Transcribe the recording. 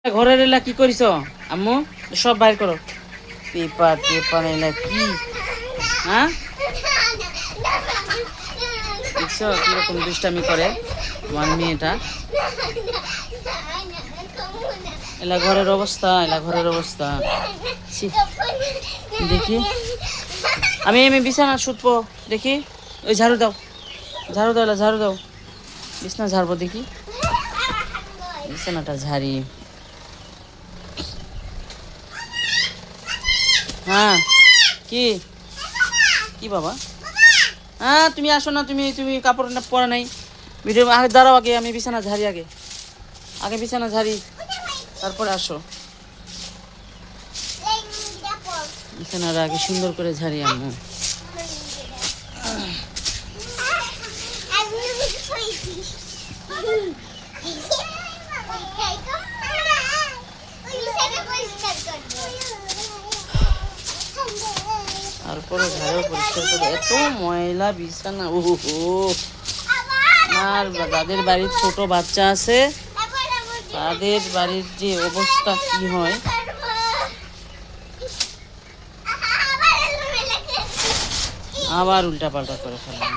ঘরের এলা কি করিস আম্মু? সব বাইর করো। পেপার পেপার এলা কি? হ্যাঁ, দেখছো কিরকম দুষ্টামি করে আমার মেয়েটা। এলা ঘরের অবস্থা, এলা ঘরের অবস্থা। ছি, দেখি আমি বিছানা শুতবো। দেখি ওই ঝাড়ু দাও, ঝাড়ু দাও, এলা ঝাড়ু দাও। বিছানা ঝাড়বো, দেখি বিছানাটা ঝাড়ি। হ্যাঁ, কি কি বাবা? হ্যাঁ, তুমি আসো না, তুমি তুমি কাপড় পরা নাই। ভিডিও আগে দাঁড়াও, আগে আমি বিছানা ঝাড়ি। আগে আগে বিছানা ঝাড়ি, তারপরে আসো। বিছানাটা আগে সুন্দর করে ঝাড়ি আম্মু। তারপরে ঝাড়ু পরিষ্কার করে, এত ময়লা বিছানা। ওহো, আর যাদের বাড়ির ছোট বাচ্চা আছে তাদের বাড়ির যে অবস্থা কি হয়। আবার উল্টা পাল্টা করে ফেলাম।